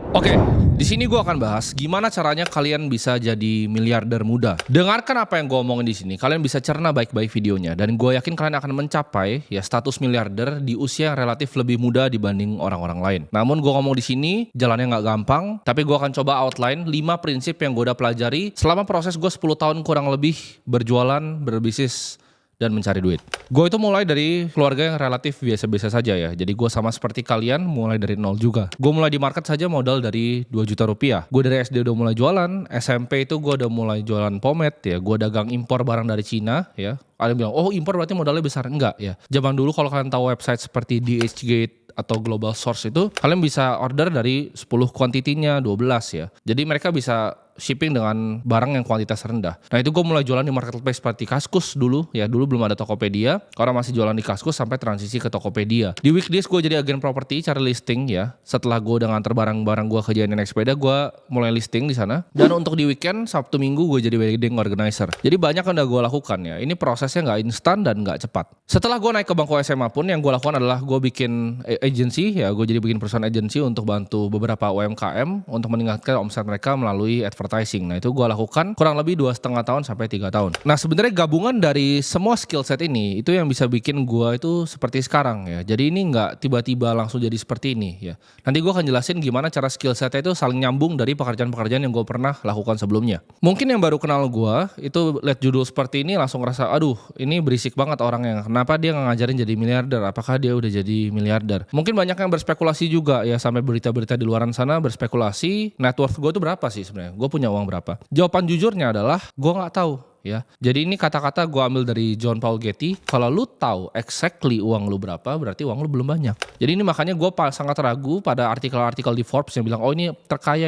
Oke, di sini gue akan bahas gimana caranya kalian bisa jadi miliarder muda. Dengarkan apa yang gue omongin di sini. Kalian bisa cerna baik-baik videonya dan gue yakin kalian akan mencapai ya status miliarder di usia yang relatif lebih muda dibanding orang-orang lain. Namun gue ngomong di sini jalannya nggak gampang, tapi gue akan coba outline 5 prinsip yang gue udah pelajari selama proses gue 10 tahun kurang lebih berjualan, berbisnis dan mencari duit. Gue itu mulai dari keluarga yang relatif biasa-biasa saja ya. Jadi gue sama seperti kalian mulai dari nol juga. Gue mulai di market saja modal dari 2 juta rupiah. Gue dari SD udah mulai jualan, SMP itu gue udah mulai jualan pomade ya. Gue dagang impor barang dari Cina ya. Ada yang bilang, oh impor berarti modalnya besar. Enggak ya. Zaman dulu kalau kalian tahu website seperti DHgate atau Global Source itu, kalian bisa order dari 10 kuantitinya 12 ya. Jadi mereka bisa shipping dengan barang yang kuantitas rendah. Nah itu gue mulai jualan di marketplace seperti Kaskus dulu ya. Dulu belum ada Tokopedia. Orang masih jualan di Kaskus sampai transisi ke Tokopedia. Di weekdays gue jadi agen properti, cari listing ya. Setelah gue udah nganter barang-barang gue ke Jaya Nenek Sepeda, gue mulai listing di sana. Dan untuk di weekend, Sabtu Minggu gue jadi wedding organizer. Jadi banyak yang udah gue lakukan ya. Ini prosesnya nggak instan dan nggak cepat. Setelah gue naik ke bangku SMA pun, yang gue lakukan adalah gue bikin agency ya. Gue jadi bikin perusahaan agency untuk bantu beberapa UMKM untuk meningkatkan omset mereka melalui advertising. Nah itu gue lakukan kurang lebih 2,5 tahun sampai 3 tahun. Nah sebenarnya gabungan dari semua skill set ini itu yang bisa bikin gue itu seperti sekarang ya. Jadi ini nggak tiba-tiba langsung jadi seperti ini ya. Nanti gue akan jelasin gimana cara skill setnya itu saling nyambung dari pekerjaan-pekerjaan yang gue pernah lakukan sebelumnya. Mungkin yang baru kenal gue itu lihat judul seperti ini langsung ngerasa aduh ini berisik banget orang yang kenapa dia nggak ngajarin jadi miliarder, apakah dia udah jadi miliarder. Mungkin banyak yang berspekulasi juga ya, sampai berita-berita di luaran sana berspekulasi net worth gue itu berapa sih sebenarnya, gue punya uang berapa. Jawaban jujurnya adalah gue nggak tahu ya. Jadi ini kata-kata gue ambil dari John Paul Getty. Kalau lu tahu exactly uang lu berapa, berarti uang lu belum banyak. Jadi ini makanya gue sangat ragu pada artikel-artikel di Forbes yang bilang oh ini terkaya.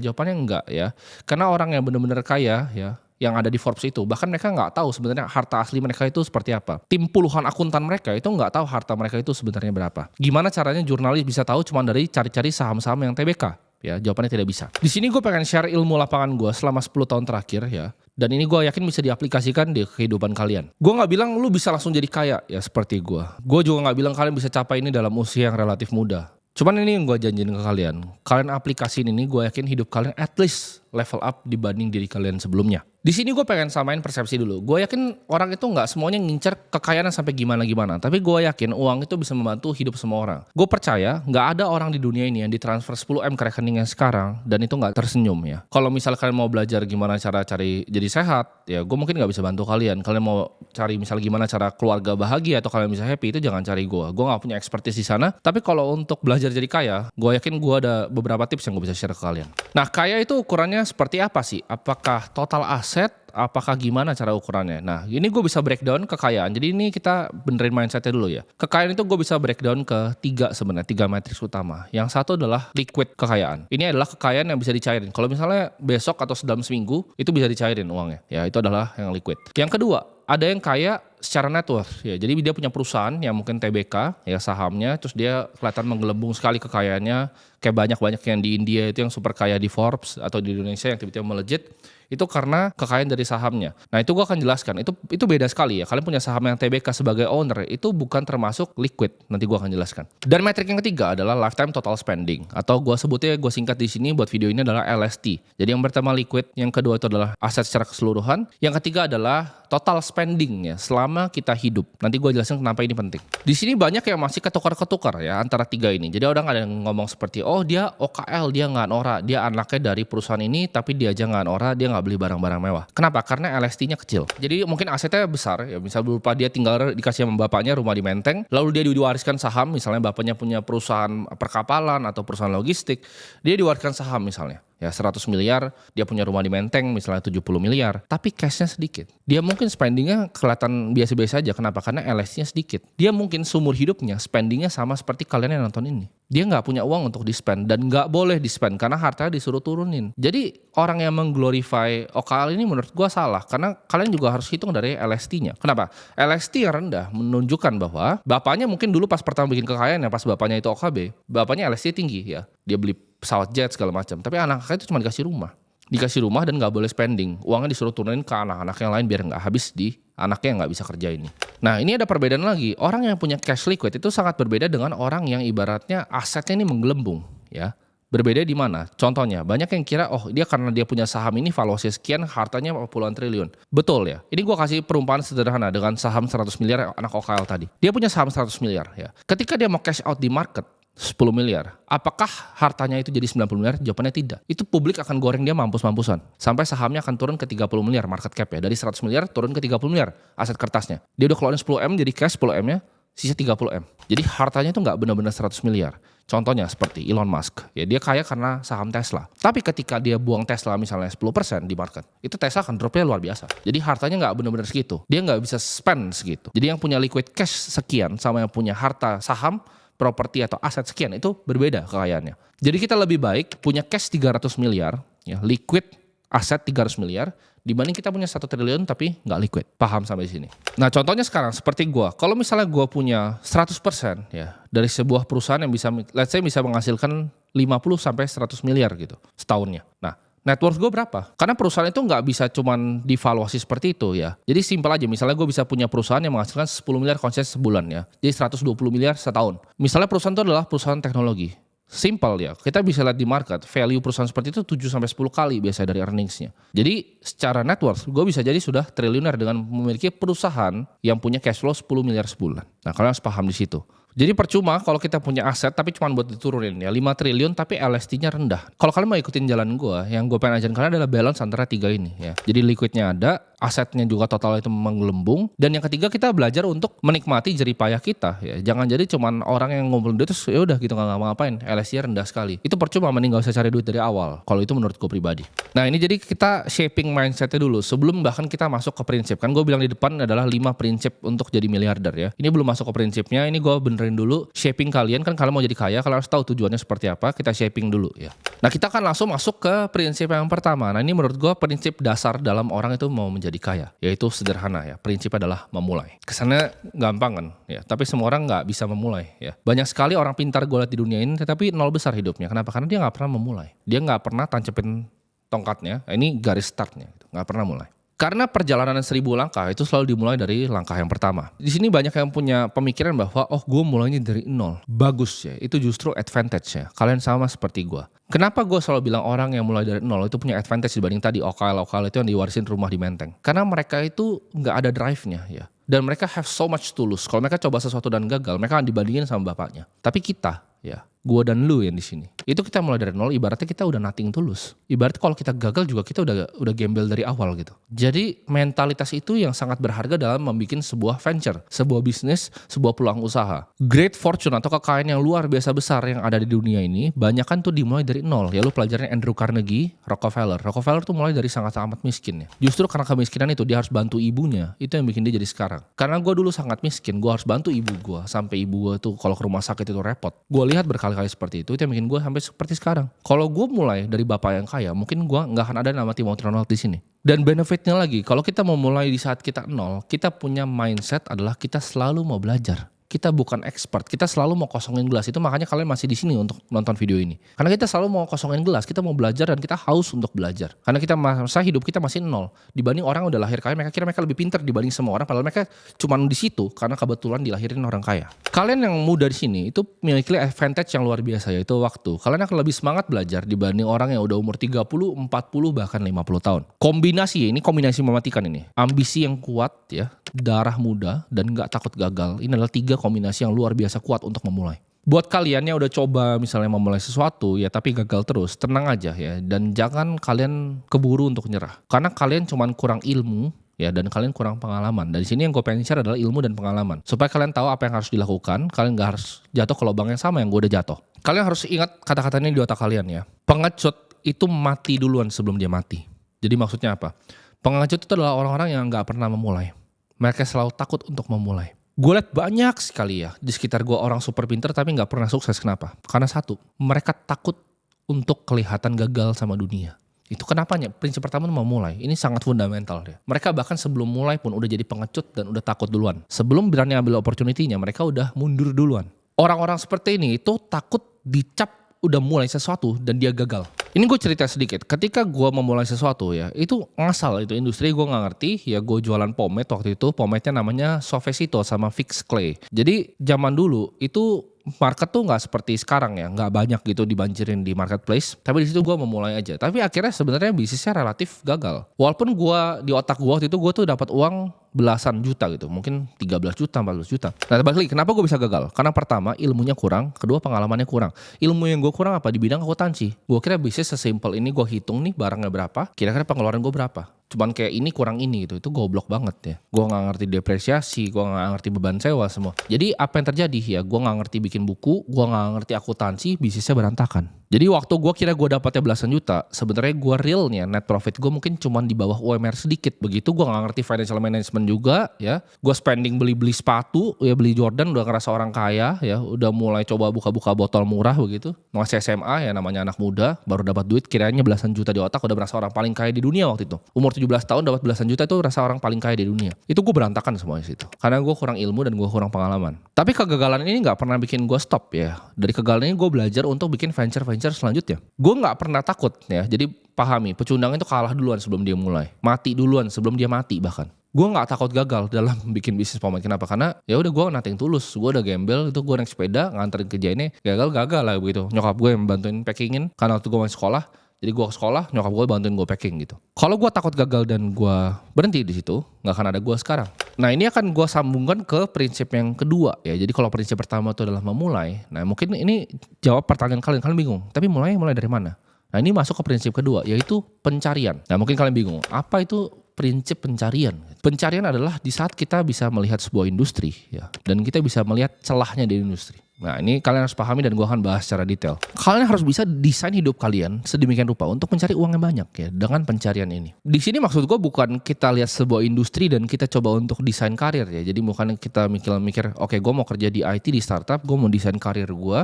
Jawabannya enggak ya. Karena orang yang benar-benar kaya ya, yang ada di Forbes itu, bahkan mereka nggak tahu sebenarnya harta asli mereka itu seperti apa. Tim puluhan akuntan mereka itu nggak tahu harta mereka itu sebenarnya berapa. Gimana caranya jurnalis bisa tahu cuma dari cari-cari saham-saham yang TBK? Ya, jawabannya tidak bisa. Di sini gue pengen share ilmu lapangan gue selama 10 tahun terakhir ya. Dan ini gue yakin bisa diaplikasikan di kehidupan kalian. Gue gak bilang lu bisa langsung jadi kaya ya seperti gue. Gue juga gak bilang kalian bisa capai ini dalam usia yang relatif muda. Cuman ini yang gue janjiin ke kalian. Kalian aplikasiin ini, gue yakin hidup kalian at least level up dibanding diri kalian sebelumnya. Di sini gue pengen samain persepsi dulu. Gue yakin orang itu nggak semuanya ngincer kekayaan sampai gimana-gimana. Tapi gue yakin uang itu bisa membantu hidup semua orang. Gue percaya nggak ada orang di dunia ini yang ditransfer 10M ke rekeningnya sekarang dan itu nggak tersenyum ya. Kalau misal kalian mau belajar gimana cara cari jadi sehat, ya gue mungkin nggak bisa bantu kalian. Kalian mau cari misal gimana cara keluarga bahagia atau kalian bisa happy, itu jangan cari gue. Gue nggak punya expertise di sana. Tapi kalau untuk belajar jadi kaya, gue yakin gue ada beberapa tips yang gue bisa share ke kalian. Nah kaya itu ukurannya seperti apa sih? Apakah total aset? Apakah gimana cara ukurannya? Nah ini gue bisa breakdown kekayaan. Jadi ini kita benerin mindsetnya dulu ya. Kekayaan itu gue bisa breakdown ke 3 sebenarnya, 3 matriks utama. Yang satu adalah liquid kekayaan. Ini adalah kekayaan yang bisa dicairin. Kalau misalnya besok atau dalam seminggu itu bisa dicairin uangnya. Ya itu adalah yang liquid. Yang kedua, ada yang kaya secara net worth ya. Jadi dia punya perusahaan yang mungkin TBK ya sahamnya, terus dia kelihatan menggelembung sekali kekayaannya, kayak banyak-banyak yang di India itu yang super kaya di Forbes atau di Indonesia yang tiba-tiba melejit. Itu karena kekayaan dari sahamnya. Nah itu gue akan jelaskan, itu beda sekali ya. Kalian punya saham yang TBK sebagai owner, itu bukan termasuk liquid. Nanti gue akan jelaskan. Dan metrik yang ketiga adalah lifetime total spending. Atau gue sebutnya, gue singkat di sini buat video ini adalah LST. Jadi yang pertama liquid, yang kedua itu adalah aset secara keseluruhan. Yang ketiga adalah total spending ya selama kita hidup. Nanti gue jelasin kenapa ini penting. Di sini banyak yang masih ketukar-ketukar ya antara tiga ini. Jadi orang ada yang ngomong seperti, oh dia OKL, dia nggak nora, dia anaknya dari perusahaan ini tapi dia aja nggak nora, dia nggak beli barang-barang mewah. Kenapa? Karena LST-nya kecil. Jadi mungkin asetnya besar ya, misal berupa dia tinggal dikasih sama bapaknya rumah di Menteng, lalu dia diwariskan saham, misalnya bapaknya punya perusahaan perkapalan atau perusahaan logistik, dia diwariskan saham misalnya. Ya 100 miliar, dia punya rumah di Menteng misalnya 70 miliar, tapi cashnya sedikit. Dia mungkin spendingnya kelihatan biasa-biasa aja. Kenapa? Karena LST-nya sedikit. Dia mungkin seumur hidupnya spendingnya sama seperti kalian yang nonton ini. Dia nggak punya uang untuk di-spend dan nggak boleh di-spend karena hartanya disuruh turunin. Jadi orang yang mengglorify OKL ini menurut gua salah, karena kalian juga harus hitung dari LST-nya. Kenapa? LST yang rendah menunjukkan bahwa bapaknya mungkin dulu pas pertama bikin kekayaan ya, pas bapaknya itu OKB, bapaknya LST tinggi ya. Dia beli pesawat jet segala macam, tapi anak-anaknya itu cuma dikasih rumah dan nggak boleh spending, uangnya disuruh turunin ke anak-anak yang lain biar nggak habis di anaknya yang nggak bisa kerja ini. Nah ini ada perbedaan lagi, orang yang punya cash liquid itu sangat berbeda dengan orang yang ibaratnya asetnya ini menggelembung ya. Berbeda di mana? Contohnya, banyak yang kira, oh dia karena dia punya saham ini valuasi sekian, hartanya puluhan triliun. Betul ya. Ini gue kasih perumpamaan sederhana dengan saham 100 miliar anak OKL tadi. Dia punya saham 100 miliar ya. Ketika dia mau cash out di market, 10 miliar. Apakah hartanya itu jadi 90 miliar? Jawabannya tidak. Itu publik akan goreng dia mampus-mampusan. Sampai sahamnya akan turun ke 30 miliar market cap ya. Dari 100 miliar turun ke 30 miliar aset kertasnya. Dia udah keluarin 10M jadi cash 10M-nya, sisa 30M. Jadi hartanya itu nggak benar-benar 100 miliar. Contohnya seperti Elon Musk. Ya dia kaya karena saham Tesla. Tapi ketika dia buang Tesla misalnya 10% di market, itu Tesla akan dropnya luar biasa. Jadi hartanya nggak benar-benar segitu. Dia nggak bisa spend segitu. Jadi yang punya liquid cash sekian sama yang punya harta saham, properti atau aset sekian itu berbeda kekayaannya. Jadi kita lebih baik punya cash 300 miliar, ya, liquid aset 300 miliar, dibanding kita punya 1 triliun tapi nggak liquid. Paham sampai sini? Nah contohnya sekarang seperti gua, kalau misalnya gua punya 100% ya dari sebuah perusahaan yang bisa, let's say bisa menghasilkan 50 sampai 100 miliar gitu setahunnya. Nah net worth gue berapa? Karena perusahaan itu nggak bisa cuman divaluasi seperti itu ya. Jadi simpel aja, misalnya gue bisa punya perusahaan yang menghasilkan 10 miliar konsen sebulan ya. Jadi 120 miliar setahun. Misalnya perusahaan itu adalah perusahaan teknologi. Simple ya, kita bisa lihat di market, value perusahaan seperti itu 7-10 kali biasanya dari earningsnya. Jadi secara net worth, gue bisa jadi sudah triliuner dengan memiliki perusahaan yang punya cash flow 10 miliar sebulan. Nah kalian harus paham di situ. Jadi percuma kalau kita punya aset tapi cuma buat diturunin ya 5 triliun tapi LST-nya rendah. Kalau kalian mau ikutin jalan gue, yang gue pengen ajarin kalian adalah balance antara 3 ini ya. Jadi liquidnya ada, asetnya juga total itu menggelembung, dan yang ketiga kita belajar untuk menikmati jerih payah kita ya. Jangan jadi cuman orang yang ngumpulin duit terus ya udah gitu nggak ngapain, LST-nya rendah sekali. Itu percuma, mending gak usah cari duit dari awal. Kalau itu menurut gue pribadi. Nah ini jadi kita shaping mindset-nya dulu sebelum bahkan kita masuk ke prinsip. Kan gue bilang di depan adalah 5 prinsip untuk jadi miliarder ya. Ini belum masuk ke prinsipnya, ini gue benerin dulu shaping kalian. Kan kalian mau jadi kaya, kalian harus tahu tujuannya seperti apa, kita shaping dulu ya. Nah kita akan langsung masuk ke prinsip yang pertama. Nah ini menurut gue prinsip dasar dalam orang itu mau menjadi kaya, yaitu sederhana ya. Prinsip adalah memulai. Kesannya gampang kan ya, tapi semua orang nggak bisa memulai ya. Banyak sekali orang pintar gue lihat di dunia ini tetapi nol besar hidupnya. Kenapa? Karena dia nggak pernah memulai. Dia nggak pernah tancepin tongkatnya, ini garis startnya, nggak pernah mulai. Karena perjalanan 1000 langkah itu selalu dimulai dari langkah yang pertama. Di sini banyak yang punya pemikiran bahwa oh gue mulainya dari nol. Bagus ya, itu justru advantage ya. Kalian sama seperti gue. Kenapa gue selalu bilang orang yang mulai dari nol itu punya advantage dibanding tadi OKL itu yang diwarisin rumah di Menteng. Karena mereka itu nggak ada drive-nya ya. Dan mereka have so much to lose. Kalau mereka coba sesuatu dan gagal, mereka akan dibandingin sama bapaknya. Tapi kita ya, gue dan lu yang di sini, itu kita mulai dari nol, ibaratnya kita udah nothing tulus. Ibarat kalau kita gagal juga kita udah gembel dari awal gitu. Jadi mentalitas itu yang sangat berharga dalam membuat sebuah venture, sebuah bisnis, sebuah peluang usaha. Great fortune atau kekayaan yang luar biasa besar yang ada di dunia ini, banyak kan tuh dimulai dari nol. Ya lu pelajarin Andrew Carnegie, Rockefeller. Rockefeller tuh mulai dari sangat amat miskin ya. Justru karena kemiskinan itu dia harus bantu ibunya, itu yang bikin dia jadi sekarang. Karena gue dulu sangat miskin, gue harus bantu ibu gue sampai ibu gue tuh kalau ke rumah sakit itu repot. Gue lihat berkali-kali seperti itu yang bikin gue sampai seperti sekarang. Kalau gue mulai dari bapak yang kaya, mungkin gue nggak akan ada nama Timothy Ronald di sini. Dan benefitnya lagi, kalau kita mau mulai di saat kita nol, kita punya mindset adalah kita selalu mau belajar. Kita bukan expert, kita selalu mau kosongin gelas. Itu makanya kalian masih di sini untuk nonton video ini. Karena kita selalu mau kosongin gelas, kita mau belajar dan kita haus untuk belajar. Karena kita masa hidup kita masih nol. Dibanding orang yang udah lahir kaya, mereka kira mereka lebih pintar dibanding semua orang. Padahal mereka cuma di situ karena kebetulan dilahirin orang kaya. Kalian yang muda di sini itu memiliki advantage yang luar biasa, yaitu waktu. Kalian akan lebih semangat belajar dibanding orang yang udah umur 30, 40, bahkan 50 tahun. Kombinasi, ini kombinasi mematikan ini. Ambisi yang kuat ya, darah muda, dan gak takut gagal. Ini adalah 3 kombinasi yang luar biasa kuat untuk memulai. Buat kalian yang udah coba misalnya memulai sesuatu ya tapi gagal terus, tenang aja ya. Dan jangan kalian keburu untuk nyerah. Karena kalian cuman kurang ilmu ya, dan kalian kurang pengalaman. Dari sini yang gue pengen share adalah ilmu dan pengalaman. Supaya kalian tahu apa yang harus dilakukan, kalian gak harus jatuh ke lubang yang sama yang gue udah jatuh. Kalian harus ingat kata-kata ini di otak kalian ya. Pengecut itu mati duluan sebelum dia mati. Jadi maksudnya apa? Pengecut itu adalah orang-orang yang gak pernah memulai. Mereka selalu takut untuk memulai. Gue liat banyak sekali ya di sekitar gue orang super pinter tapi gak pernah sukses. Kenapa? Karena satu, mereka takut untuk kelihatan gagal sama dunia. Itu kenapanya? Prinsip pertama itu memulai. Ini sangat fundamental ya. Mereka bahkan sebelum mulai pun udah jadi pengecut dan udah takut duluan. Sebelum berani ambil opportunity-nya, mereka udah mundur duluan. Orang-orang seperti ini itu takut dicap udah mulai sesuatu dan dia gagal. Ini gue cerita sedikit. Ketika gue memulai sesuatu ya, itu ngasal, itu industri gue gak ngerti. Ya gue jualan pomade waktu itu. Pomade-nya namanya Sofecito sama Fix Clay. Jadi zaman dulu itu market tuh nggak seperti sekarang ya, nggak banyak gitu dibanjirin di marketplace. Tapi di situ gue memulai aja. Tapi akhirnya sebenarnya bisnisnya relatif gagal. Walaupun gue di otak gue waktu itu gue tuh dapat uang belasan juta gitu, mungkin 13 juta, 14 juta. Nah balik lagi, kenapa gue bisa gagal? Karena pertama ilmunya kurang, kedua pengalamannya kurang. Ilmu yang gue kurang apa? Di bidang akuntansi. Gue kira bisnis sesimpel ini, gue hitung nih barangnya berapa, kira-kira pengeluaran gue berapa. Cuman kayak ini kurang ini gitu, itu goblok banget ya. Gue gak ngerti depresiasi, gue gak ngerti beban sewa semua. Jadi apa yang terjadi ya, gue gak ngerti bikin buku, gue gak ngerti akuntansi, bisnisnya berantakan. Jadi waktu gue kira gue dapatnya belasan juta, sebenarnya gue realnya net profit gue mungkin cuman di bawah UMR sedikit. Begitu gue gak ngerti financial management juga ya. Gue spending beli sepatu, ya beli Jordan udah ngerasa orang kaya ya. Udah mulai coba buka-buka botol murah begitu. Masih SMA ya, namanya anak muda, baru dapat duit kiranya belasan juta di otak, udah merasa orang paling kaya di dunia waktu itu. Umur 17 tahun dapat belasan juta itu rasa orang paling kaya di dunia. Itu gue berantakan semuanya situ. Karena gue kurang ilmu dan gue kurang pengalaman. Tapi kegagalan ini gak pernah bikin gue stop ya. Dari kegagalan ini gue belajar untuk bikin venture selanjutnya. Gue nggak pernah takut ya. Jadi pahami, pecundang itu kalah duluan sebelum dia mulai, mati duluan sebelum dia mati bahkan. Gue nggak takut gagal dalam bikin bisnis pomade. Kenapa? Karena ya udah gue nothing tulus. Gue udah gembel itu, gue naik sepeda nganterin kerja ini, gagal lah begitu. Nyokap gue yang bantuin packingin karena waktu gue masih sekolah. Jadi gue ke sekolah, nyokap gue bantuin gue packing gitu. Kalau gue takut gagal dan gue berhenti di situ, nggak akan ada gue sekarang. Nah ini akan gue sambungkan ke prinsip yang kedua ya. Jadi kalau prinsip pertama itu adalah memulai. Nah mungkin ini jawab pertanyaan kalian bingung. Tapi mulai dari mana? Nah ini masuk ke prinsip kedua, yaitu pencarian. Nah mungkin kalian bingung, apa itu prinsip pencarian? Pencarian adalah di saat kita bisa melihat sebuah industri ya, dan kita bisa melihat celahnya di industri. Nah ini kalian harus pahami dan gue akan bahas secara detail. Kalian harus bisa desain hidup kalian sedemikian rupa untuk mencari uang yang banyak ya dengan pencarian ini. Di sini maksud gue bukan kita lihat sebuah industri dan kita coba untuk desain karir ya. Jadi bukan kita mikir oke, gue mau kerja di IT di startup, gue mau desain karir gue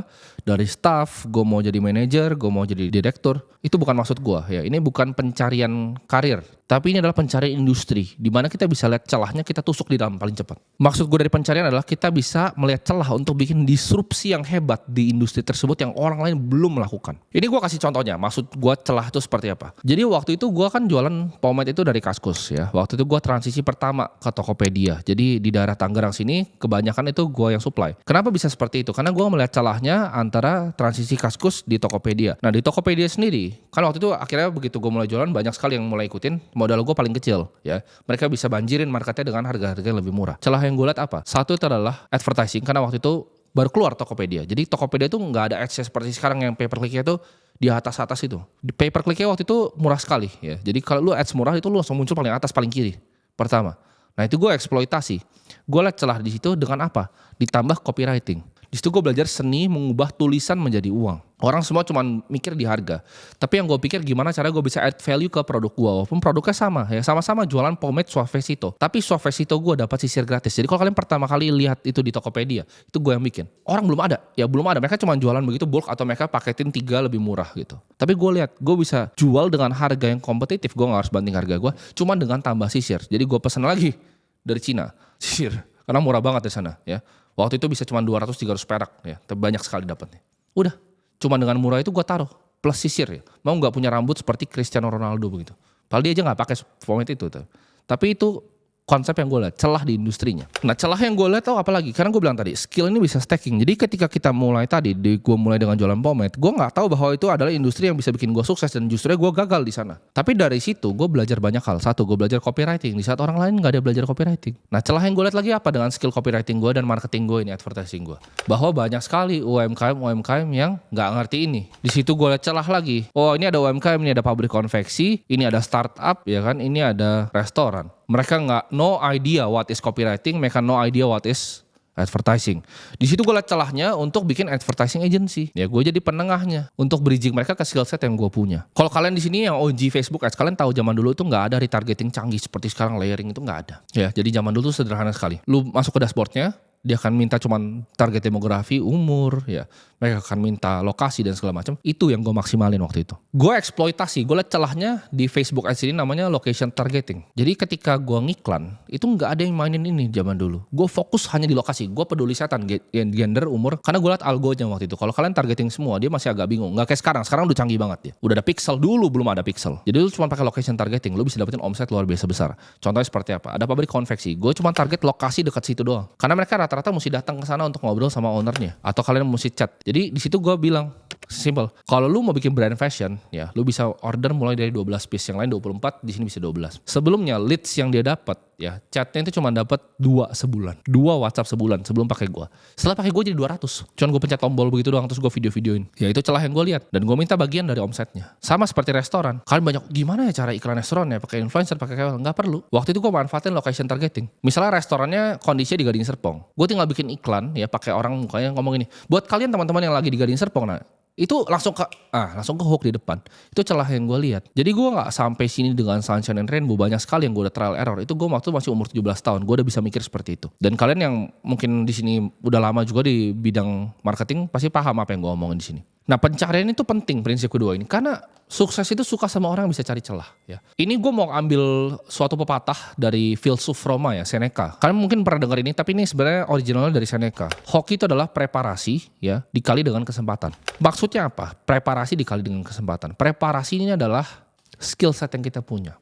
dari staff, gue mau jadi manajer, gue mau jadi direktur. Itu bukan maksud gue ya. Ini bukan pencarian karir. Tapi ini adalah pencarian industri, di mana kita bisa lihat celahnya, kita tusuk di dalam paling cepat. Maksud gue dari pencarian adalah kita bisa melihat celah untuk bikin disrupsi yang hebat di industri tersebut yang orang lain belum melakukan. Ini gue kasih contohnya, maksud gue celah itu seperti apa. Jadi waktu itu gue kan jualan pomade itu dari Kaskus ya. Waktu itu gue transisi pertama ke Tokopedia. Jadi di daerah Tangerang sini kebanyakan itu gue yang supply. Kenapa bisa seperti itu? Karena gue melihat celahnya antara transisi Kaskus di Tokopedia. Nah di Tokopedia sendiri, kan waktu itu akhirnya begitu gue mulai jualan banyak sekali yang mulai ikutin. Modal gue paling kecil ya. Mereka bisa banjirin marketnya dengan harga-harga yang lebih murah. Celah yang gue lihat apa? Satu itu adalah advertising, karena waktu itu baru keluar Tokopedia. Jadi Tokopedia itu nggak ada ads seperti sekarang yang pay per click-nya itu di atas itu. Di pay per click-nya waktu itu murah sekali ya. Jadi kalau lu ads murah itu lu langsung muncul paling atas paling kiri pertama. Nah itu gue eksploitasi. Gue lihat celah di situ dengan apa? Ditambah copywriting. Di situ gue belajar seni mengubah tulisan menjadi uang. Orang semua cuma mikir di harga. Tapi yang gue pikir gimana cara gue bisa add value ke produk gue. Walaupun produknya sama ya. Sama-sama jualan pomade Suavecito. Tapi Suavecito gue dapat sisir gratis. Jadi kalau kalian pertama kali lihat itu di Tokopedia, itu gue yang bikin. Orang belum ada. Ya belum ada. Mereka cuma jualan begitu bulk atau mereka paketin 3 lebih murah gitu. Tapi gue lihat gue bisa jual dengan harga yang kompetitif. Gue gak harus banting harga gue. Cuma dengan tambah sisir. Jadi gue pesen lagi dari Cina sisir. Karena murah banget di sana ya. Waktu itu bisa cuma 200-300 perak ya. Tapi banyak sekali dapatnya. Udah. Cuma dengan murah itu gue taruh plus sisir ya. Mau nggak punya rambut seperti Cristiano Ronaldo begitu. Padahal dia aja nggak pakai pomade itu tuh. Tapi itu konsep yang gue lihat, celah di industrinya. Nah celah yang gue lihat tau apa lagi? Karena gue bilang tadi, skill ini bisa stacking. Jadi ketika kita mulai tadi, gue mulai dengan jualan pomade, gue nggak tahu bahwa itu adalah industri yang bisa bikin gue sukses dan justru gue gagal di sana. Tapi dari situ gue belajar banyak hal. Satu, gue belajar copywriting. Di saat orang lain nggak ada belajar copywriting. Nah celah yang gue lihat lagi apa dengan skill copywriting gue dan marketing gue ini, advertising gue. Bahwa banyak sekali UMKM yang nggak ngerti ini. Di situ gue lihat celah lagi. Oh ini ada UMKM, ini ada pabrik konveksi, ini ada startup, ya kan, ini ada restoran. Mereka no idea what is copywriting, mereka no idea what is advertising. Di situ gue lihat celahnya untuk bikin advertising agency. Ya gue jadi penengahnya untuk bridging mereka ke skill set yang gue punya. Kalau kalian di sini yang OG Facebook Ads, kalian tahu zaman dulu itu nggak ada retargeting canggih seperti sekarang, layering itu nggak ada. Ya jadi zaman dulu tuh sederhana sekali. Lu masuk ke dashboardnya, dia akan minta cuman target demografi, umur, ya. Mereka akan minta lokasi dan segala macam. Itu yang gue maksimalin waktu itu. Gue eksploitasi, gue liat celahnya di Facebook Ads ini namanya location targeting. Jadi ketika gue ngiklan, itu nggak ada yang mainin ini zaman dulu. Gue fokus hanya di lokasi. Gue peduli setan, gender, umur. Karena gue liat algonya waktu itu. Kalau kalian targeting semua, dia masih agak bingung. Nggak kayak sekarang. Sekarang udah canggih banget ya. Udah ada pixel, dulu belum ada pixel. Jadi lu cuma pakai location targeting, lu bisa dapetin omset luar biasa besar. Contohnya seperti apa? Ada pabrik konveksi. Gue cuma target lokasi dekat situ doang. Karena mereka rata rata-rata mesti datang ke sana untuk ngobrol sama ownernya atau kalian mesti chat. Jadi di situ gue bilang simple. Kalau lu mau bikin brand fashion, ya lu bisa order mulai dari 12 piece, yang lain 24, di sini bisa 12. Sebelumnya leads yang dia dapat, ya chatnya itu cuma dapat 2 sebulan, 2 WhatsApp sebulan sebelum pakai gue. Setelah pakai gue jadi 200. Cuman gue pencet tombol begitu doang terus gue video-videoin. Ya itu celah yang gue lihat dan gue minta bagian dari omsetnya. Sama seperti restoran. Kalian banyak gimana ya cara iklan restoran ya, pakai influencer, pakai KOL? Nggak perlu. Waktu itu gue manfaatin location targeting. Misalnya restorannya kondisinya di Gading Serpong. Gue tinggal bikin iklan ya pakai orang mukanya ngomong ini. Buat kalian teman-teman yang lagi di Gading Serpong, nah itu langsung ke hook di depan. Itu celah yang gue lihat. Jadi gue nggak sampai sini dengan Sunshine and Rainbow, banyak sekali yang gue udah trial error. Itu gue waktu masih umur 17 tahun, gue udah bisa mikir seperti itu. Dan kalian yang mungkin di sini udah lama juga di bidang marketing pasti paham apa yang gue omongin di sini. Nah, pencarian itu penting, prinsip kedua ini, karena sukses itu suka sama orang yang bisa cari celah. Ya. Ini gue mau ambil suatu pepatah dari filsuf Roma ya, Seneca. Kalian mungkin pernah dengar ini, tapi ini sebenarnya originalnya dari Seneca. Hoki itu adalah preparasi ya dikali dengan kesempatan. Maksudnya apa? Preparasi dikali dengan kesempatan. Preparasi ini adalah skill set yang kita punya.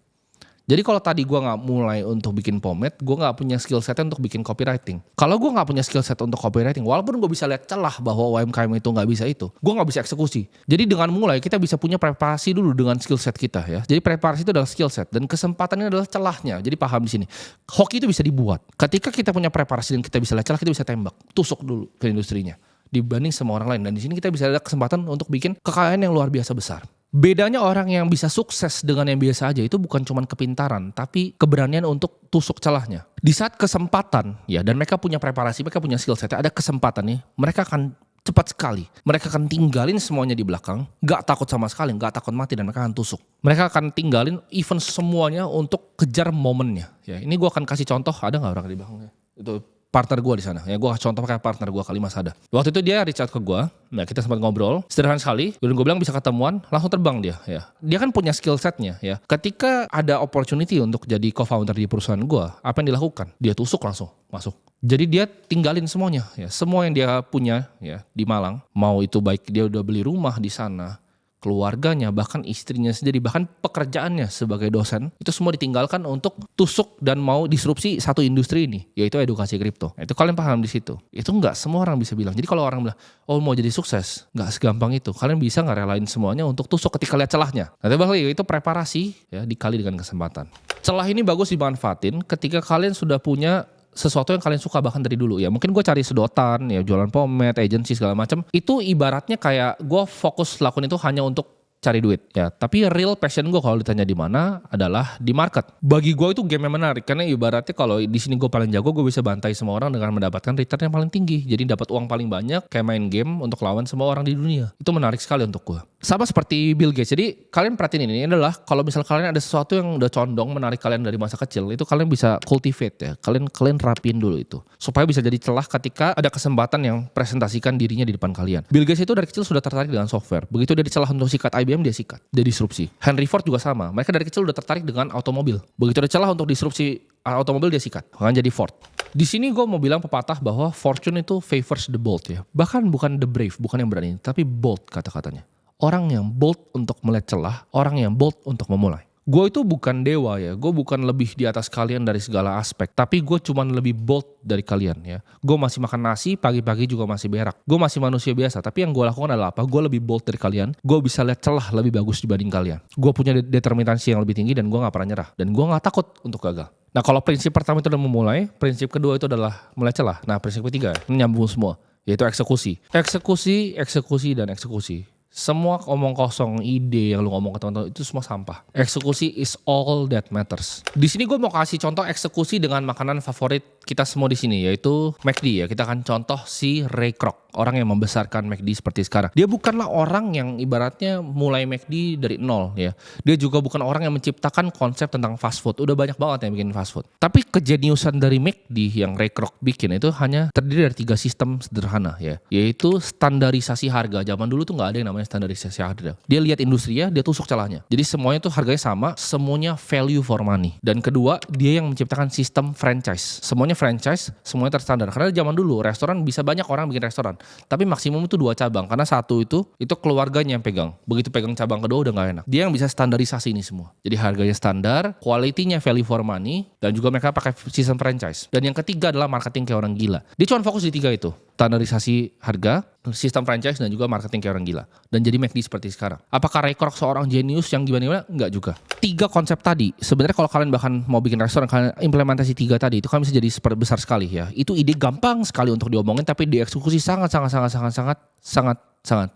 Jadi kalau tadi gue gak mulai untuk bikin pomade, gue gak punya skill set untuk bikin copywriting. Kalau gue gak punya skill set untuk copywriting, walaupun gue bisa lihat celah bahwa UMKM itu gak bisa itu, gue gak bisa eksekusi. Jadi dengan mulai kita bisa punya preparasi dulu dengan skill set kita ya. Jadi preparasi itu adalah skill set dan kesempatan ini adalah celahnya. Jadi paham di sini. Hoki itu bisa dibuat. Ketika kita punya preparasi dan kita bisa lihat celah, kita bisa tembak, tusuk dulu ke industrinya dibanding semua orang lain. Dan di sini kita bisa ada kesempatan untuk bikin kekayaan yang luar biasa besar. Bedanya orang yang bisa sukses dengan yang biasa aja itu bukan cuma kepintaran, tapi keberanian untuk tusuk celahnya. Di saat kesempatan, ya, dan mereka punya preparasi, mereka punya skill set, ada kesempatan nih, mereka akan cepat sekali. Mereka akan tinggalin semuanya di belakang, gak takut sama sekali, gak takut mati, dan mereka akan tusuk. Mereka akan tinggalin event semuanya untuk kejar momennya. Ya, ini gue akan kasih contoh, ada gak orang di belakangnya? Itu partner gue di sana. Ya gue contoh pakai partner gue kali Mas Ada. Waktu itu dia reach out ke gue. Nah kita sempat ngobrol. Sederhana sekali. Dan gue bilang bisa ketemuan. Langsung terbang dia. Ya. Dia kan punya skill setnya. Ya. Ketika ada opportunity untuk jadi co-founder di perusahaan gue. Apa yang dilakukan? Dia tusuk langsung masuk. Jadi dia tinggalin semuanya. Ya. Semua yang dia punya ya di Malang. Mau itu baik dia udah beli rumah di sana, keluarganya, bahkan istrinya sendiri, bahkan pekerjaannya sebagai dosen, itu semua ditinggalkan untuk tusuk dan mau disrupsi satu industri ini, yaitu edukasi kripto. Nah, itu kalian paham di situ. Itu nggak semua orang bisa bilang. Jadi kalau orang bilang, oh mau jadi sukses, nggak segampang itu. Kalian bisa nggak relain semuanya untuk tusuk ketika lihat celahnya. Nanti balik itu preparasi ya dikali dengan kesempatan. Celah ini bagus dimanfaatin ketika kalian sudah punya sesuatu yang kalian suka bahkan dari dulu ya. Mungkin gue cari sedotan ya, jualan pomade, agency segala macam. Itu ibaratnya kayak gue fokus lakuin itu hanya untuk cari duit ya. Tapi real passion gue kalau ditanya di mana adalah di market. Bagi gue itu game yang menarik karena ibaratnya kalau di sini gue paling jago, gue bisa bantai semua orang dengan mendapatkan return yang paling tinggi. Jadi dapat uang paling banyak kayak main game untuk lawan semua orang di dunia. Itu menarik sekali untuk gue. Sama seperti Bill Gates. Jadi kalian perhatiin ini adalah kalau misal kalian ada sesuatu yang udah condong menarik kalian dari masa kecil, itu kalian bisa cultivate ya. Kalian rapiin dulu itu supaya bisa jadi celah ketika ada kesempatan yang presentasikan dirinya di depan kalian. Bill Gates itu dari kecil sudah tertarik dengan software. Begitu dia dicelah untuk sikat IBM, dia sikat, dia disrupsi. Henry Ford juga sama. Mereka dari kecil udah tertarik dengan otomobil. Begitu ada celah untuk disrupsi otomobil, dia sikat, akan jadi Ford. Di sini gue mau bilang pepatah bahwa fortune itu favors the bold ya. Bahkan bukan the brave, bukan yang berani, tapi bold kata-katanya. Orang yang bold untuk melihat celah, orang yang bold untuk memulai. Gue itu bukan dewa ya, gue bukan lebih di atas kalian dari segala aspek, tapi gue cuman lebih bold dari kalian ya. Gue masih makan nasi, pagi-pagi juga masih berak. Gue masih manusia biasa, tapi yang gue lakukan adalah apa? Gue lebih bold dari kalian, gue bisa lihat celah lebih bagus dibanding kalian. Gue punya determinasi yang lebih tinggi dan gue gak pernah nyerah. Dan gue gak takut untuk gagal. Nah kalau prinsip pertama itu adalah memulai, prinsip kedua itu adalah mulai celah. Nah prinsip ketiga, ini nyambung semua, yaitu eksekusi. Eksekusi, dan eksekusi. Semua omong kosong, ide yang lu ngomong ke teman-teman itu semua sampah. Eksekusi is all that matters. Di sini gue mau kasih contoh eksekusi dengan makanan favorit kita semua di sini, yaitu McD ya. Kita akan contoh si Ray Kroc, orang yang membesarkan McD seperti sekarang. Dia bukanlah orang yang ibaratnya mulai McD dari nol ya. Dia juga bukan orang yang menciptakan konsep tentang fast food. Udah banyak banget yang bikin fast food. Tapi kejeniusan dari McD yang Ray Kroc bikin itu hanya terdiri dari 3 sistem sederhana ya. Yaitu standarisasi harga. Zaman dulu tuh gak ada yang namanya namanya standarisasi harga. Dia lihat industrinya, dia tusuk celahnya. Jadi semuanya tuh harganya sama, semuanya value for money. Dan kedua, dia yang menciptakan sistem franchise. Semuanya franchise, semuanya terstandar. Karena zaman dulu restoran bisa banyak orang bikin restoran, tapi maksimum itu 2 cabang. Karena satu itu keluarganya yang pegang. Begitu pegang cabang kedua udah nggak enak. Dia yang bisa standarisasi ini semua. Jadi harganya standar, quality-nya value for money, dan juga mereka pakai sistem franchise. Dan yang ketiga adalah marketing kayak orang gila. Dia cuma fokus di 3 itu. Standarisasi harga, sistem franchise, dan juga marketing kayak orang gila. Dan jadi McD seperti sekarang. Apakah Ray Kroc seorang jenius yang gimana-gimana? Enggak juga. 3 konsep tadi, sebenarnya kalau kalian bahkan mau bikin restoran, kalian implementasi 3 tadi, itu kan bisa jadi besar sekali ya. Itu ide gampang sekali untuk diomongin, tapi dieksekusi sangat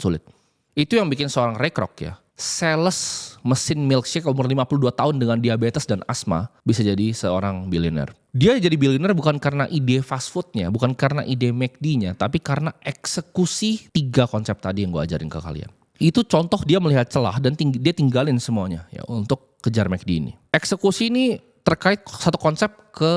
sulit. Itu yang bikin seorang Ray Kroc ya, sales mesin milkshake umur 52 tahun dengan diabetes dan asma bisa jadi seorang billionaire. Dia jadi billionaire bukan karena ide fast foodnya, bukan karena ide McD-nya, tapi karena eksekusi 3 konsep tadi yang gue ajarin ke kalian. Itu contoh dia melihat celah dan dia tinggalin semuanya ya untuk kejar McD ini. Eksekusi ini terkait satu konsep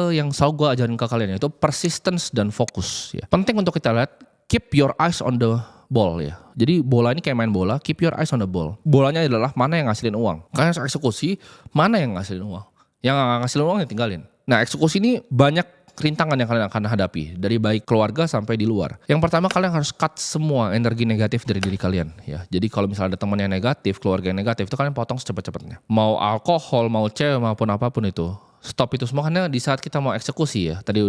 yang selalu gue ajarin ke kalian, yaitu persistence dan fokus ya. Penting untuk kita lihat, keep your eyes on the ball ya. Jadi bola ini kayak main bola, keep your eyes on the ball. Bolanya adalah mana yang ngasilin uang. Karena eksekusi, mana yang ngasilin uang. Yang nggak ngasilin uang ya tinggalin. Nah, eksekusi ini banyak rintangan yang kalian akan hadapi, dari baik keluarga sampai di luar. Yang pertama, kalian harus cut semua energi negatif dari diri kalian ya. Jadi kalau misalnya ada teman yang negatif, keluarga yang negatif, itu kalian potong secepat-cepatnya. Mau alkohol, mau cewek, maupun apapun itu, stop itu semua. Karena di saat kita mau eksekusi ya, tadi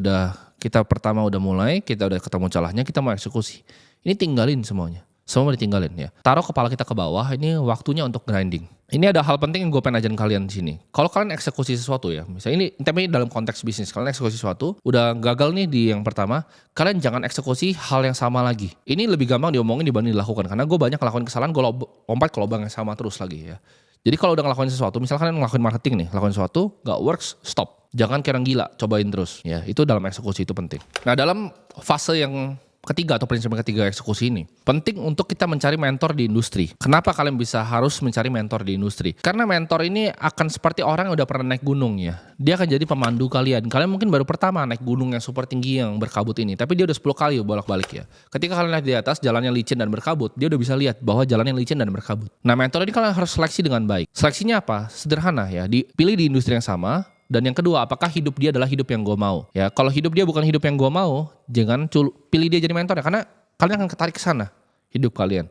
kita pertama udah mulai, kita udah ketemu celahnya, kita mau eksekusi. Ini tinggalin semuanya. Semua ditinggalin ya. Taruh kepala kita ke bawah, ini waktunya untuk grinding. Ini ada hal penting yang gue pengen ajarin kalian di sini. Kalau kalian eksekusi sesuatu ya, misalnya tapi dalam konteks bisnis, kalian eksekusi sesuatu, udah gagal nih di yang pertama, kalian jangan eksekusi hal yang sama lagi. Ini lebih gampang diomongin dibanding dilakukan, karena gue banyak ngelakuin kesalahan, gue lompat ke lubang yang sama terus lagi ya. Jadi kalau udah ngelakuin sesuatu, misalnya kalian ngelakuin marketing nih, ngelakuin sesuatu, gak works, stop. Jangan kayak orang gila, cobain terus ya. Itu dalam eksekusi itu penting. Nah, dalam fase yang ketiga atau prinsip ketiga eksekusi ini, penting untuk kita mencari mentor di industri. Kenapa kalian harus mencari mentor di industri? Karena mentor ini akan seperti orang yang udah pernah naik gunung ya. Dia akan jadi pemandu kalian. Kalian mungkin baru pertama naik gunung yang super tinggi yang berkabut ini, tapi dia udah 10 kali bolak-balik ya. Ketika kalian naik di atas, jalannya licin dan berkabut, dia udah bisa lihat bahwa jalannya licin dan berkabut. Nah, mentor ini kalian harus seleksi dengan baik. Seleksinya apa? Sederhana ya, dipilih di industri yang sama. Dan yang kedua, apakah hidup dia adalah hidup yang gue mau? Ya, kalau hidup dia bukan hidup yang gue mau, jangan pilih dia jadi mentor ya, karena kalian akan ketarik ke sana hidup kalian.